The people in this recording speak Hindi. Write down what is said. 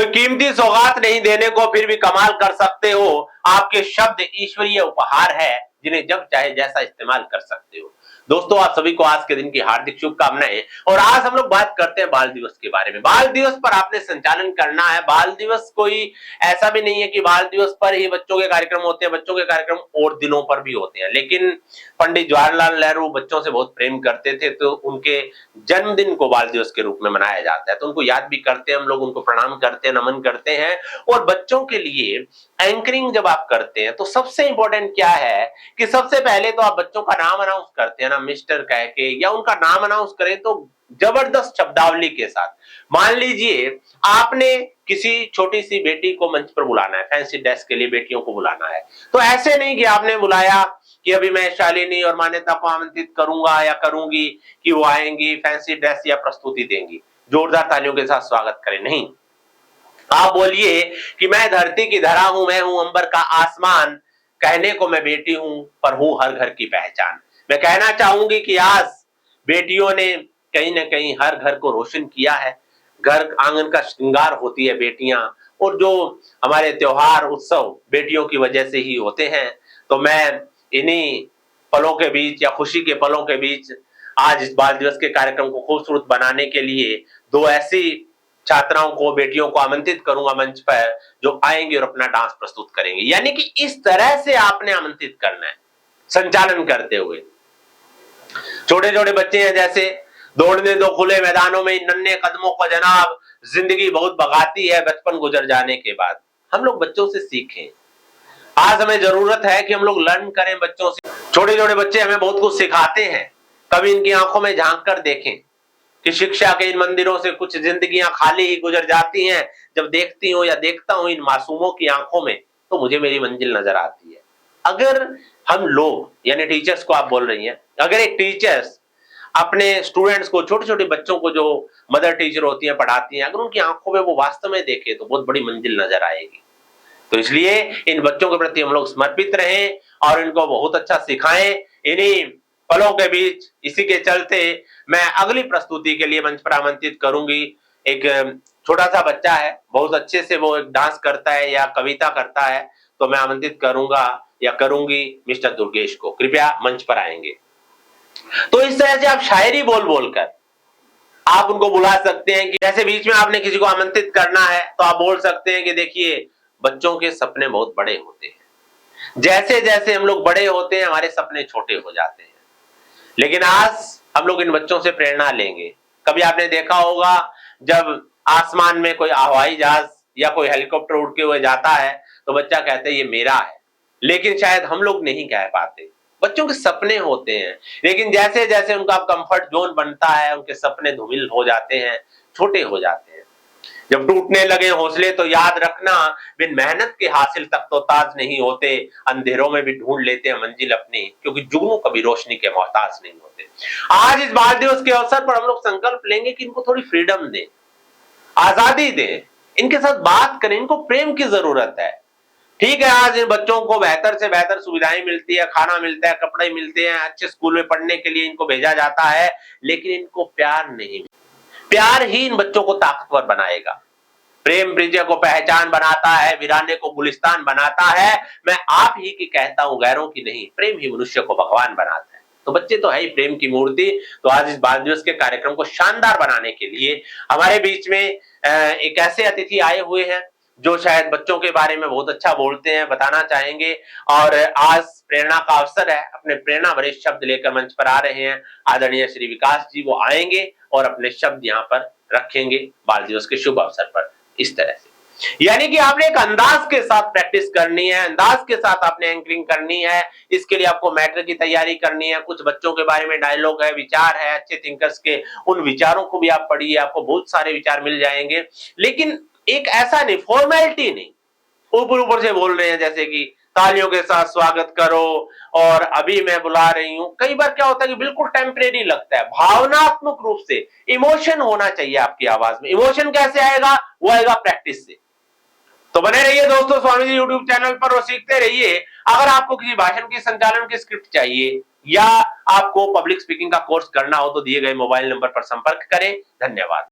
कोई कीमती सौगात नहीं देने को फिर भी कमाल कर सकते हो। आपके शब्द ईश्वरीय उपहार है जिन्हें जब चाहे जैसा इस्तेमाल कर सकते हो। दोस्तों, आप सभी को आज के दिन की हार्दिक शुभकामनाएं। और आज हम लोग बात करते हैं बाल दिवस के बारे में। बाल दिवस पर आपने संचालन करना है। बाल दिवस कोई ऐसा भी नहीं है कि बाल दिवस पर ही बच्चों के कार्यक्रम होते हैं। बच्चों के कार्यक्रम और दिनों पर भी होते हैं, लेकिन पंडित जवाहरलाल नेहरू बच्चों से बहुत प्रेम करते थे, तो उनके जन्मदिन को बाल दिवस के रूप में मनाया जाता है। तो उनको याद भी करते हैं हम लोग, उनको प्रणाम करते हैं, नमन करते हैं। और बच्चों के लिए एंकरिंग जब आप करते हैं तो सबसे इंपॉर्टेंट क्या है कि सबसे पहले तो आप बच्चों का नाम अनाउंस करते हैं ना, मिस्टर कह के, या उनका नाम अनाउंस करें तो जबरदस्त शब्दावली के साथ। मान लीजिए आपने किसी छोटी सी बेटी को मंच पर बुलाना है, फैंसी ड्रेस के लिए बेटियों को बुलाना है, तो ऐसे नहीं कि आपने बुलाया कि अभी मैं शालिनी और मान्यता को आमंत्रित करूंगा या करूंगी कि वो आएंगी, फैंसी ड्रेस या प्रस्तुति देंगी, जोरदार तालियों के साथ स्वागत करें। नहीं, आप बोलिए कि मैं धरती की धरा हूं, मैं हूं अंबर का आसमान, कहने को मैं बेटी हूं पर हूं हर घर की पहचान। मैं कहना चाहूंगी कि आज बेटियों ने कहीं ना कहीं हर घर को रोशन किया है। घर आंगन का श्रृंगार होती है बेटियां, और जो हमारे त्योहार उत्सव बेटियों की वजह से ही होते हैं। तो मैं इन्हीं पलों के बीच या खुशी के पलों के बीच आज इस बाल दिवस के कार्यक्रम को खूबसूरत बनाने के लिए दो ऐसी छात्राओं को, बेटियों को आमंत्रित करूंगा मंच पर, जो आएंगे और अपना डांस प्रस्तुत करेंगे। यानी कि इस तरह से आपने आमंत्रित करना है संचालन करते हुए। छोटे छोटे बच्चे हैं, जैसे दौड़ने दो खुले मैदानों में नन्हे कदमों को जनाब, जिंदगी बहुत भगाती है बचपन गुजर जाने के बाद। हम लोग बच्चों से सीखें। आज हमें जरूरत है कि हम लोग लर्न करें बच्चों से। छोटे छोटे बच्चे हमें बहुत कुछ सिखाते हैं। कभी इनकी आंखों में झांक कर देखें कि शिक्षा के इन मंदिरों से कुछ जिंदगियां खाली ही गुजर जाती हैं। जब देखती हूं या देखता हूं इन मासूमों की आंखों में, तो मुझे मेरी मंजिल नजर आती है। अगर हम लोग, यानी टीचर्स को आप बोल रही हैं, अगर एक टीचर्स अपने स्टूडेंट्स को, छोटे छोटे बच्चों को जो मदर टीचर होती हैं पढ़ाती हैं, अगर उनकी आंखों में वो वास्तव में देखे तो बहुत बड़ी मंजिल नजर आएगी। तो इसलिए इन बच्चों के प्रति हम लोग समर्पित रहें और इनको बहुत अच्छा सिखाएं। इन्हीं पलों के बीच इसी के चलते मैं अगली प्रस्तुति के लिए मंच पर आमंत्रित करूंगी। एक छोटा सा बच्चा है, बहुत अच्छे से वो एक डांस करता है या कविता करता है, तो मैं आमंत्रित करूंगा या करूंगी मिस्टर दुर्गेश को। कृपया मंच पर आएंगे। तो इस तरह से आप शायरी बोल बोलकर आप उनको बुला सकते हैं कि जैसे बीच में आपने किसी को आमंत्रित करना है तो आप बोल सकते हैं कि देखिए, बच्चों के सपने बहुत बड़े होते हैं, जैसे जैसे हम लोग बड़े होते हैं हमारे सपने छोटे हो जाते हैं। लेकिन आज हम लोग इन बच्चों से प्रेरणा लेंगे। कभी आपने देखा होगा जब आसमान में कोई हवाई जहाज या कोई हेलीकॉप्टर उड़ के हुए जाता है तो बच्चा कहता है ये मेरा है, लेकिन शायद हम लोग नहीं कह पाते। बच्चों के सपने होते हैं, लेकिन जैसे जैसे उनका कंफर्ट जोन बनता है, उनके सपने धूमिल हो जाते हैं, छोटे हो जाते हैं। जब टूटने लगे हौसले तो याद रखना, बिन मेहनत के हासिल तक तो ताज नहीं होते, अंधेरों में भी ढूंढ लेते हैं मंजिल अपनी, क्योंकि जुगनू कभी रोशनी के मोहताज नहीं होते। आज इस बाल दिवस के अवसर पर हम लोग संकल्प लेंगे कि इनको थोड़ी फ्रीडम दें, आजादी दें, इनके साथ बात करें, इनको प्रेम की जरूरत है। ठीक है, आज इन बच्चों को बेहतर से बेहतर सुविधाएं मिलती है, खाना मिलता है, कपड़े मिलते हैं, अच्छे स्कूल में पढ़ने के लिए इनको भेजा जाता है, लेकिन इनको प्यार नहीं मिलता। प्यार ही इन बच्चों को ताकतवर बनाएगा। प्रेम प्रीतिया को पहचान बनाता है, वीराने को गुलिस्तान बनाता है। मैं आप ही की कहता हूं, गैरों की नहीं। प्रेम ही मनुष्य को भगवान बनाता है। तो बच्चे तो है ही प्रेम की मूर्ति। तो आज इस बाल दिवस के कार्यक्रम को शानदार बनाने के लिए हमारे बीच में एक ऐसे अतिथि आए हुए हैं जो शायद बच्चों के बारे में बहुत अच्छा बोलते हैं, बताना चाहेंगे। और आज प्रेरणा का अवसर है, अपने प्रेरणा भरे शब्द लेकर मंच पर आ रहे हैं आदरणीय श्री विकास जी। वो आएंगे और अपने शब्द यहाँ पर रखेंगे बाल दिवस के शुभ अवसर पर। इस तरह से यानी कि आपने एक अंदाज के साथ प्रैक्टिस करनी है, अंदाज के साथ आपने एंकरिंग करनी है। इसके लिए आपको मैटर की तैयारी करनी है। कुछ बच्चों के बारे में डायलॉग है, विचार है अच्छे थिंकर्स के, उन विचारों को भी आप पढ़िए, आपको बहुत सारे विचार मिल जाएंगे। लेकिन एक ऐसा नहीं, फॉर्मेलिटी नहीं, ऊपर ऊपर से बोल रहे हैं जैसे कि तालियों के साथ स्वागत करो और अभी मैं बुला रही हूं। कई बार क्या होता है कि बिल्कुल टेम्परेरी लगता है। भावनात्मक रूप से इमोशन होना चाहिए आपकी आवाज में। इमोशन कैसे आएगा? वो आएगा प्रैक्टिस से। तो बने रहिए दोस्तों स्वामी जी यूट्यूब चैनल पर और सीखते रहिए। अगर आपको किसी भाषण की संचालन की स्क्रिप्ट चाहिए या आपको पब्लिक स्पीकिंग का कोर्स करना हो तो दिए गए मोबाइल नंबर पर संपर्क करें। धन्यवाद।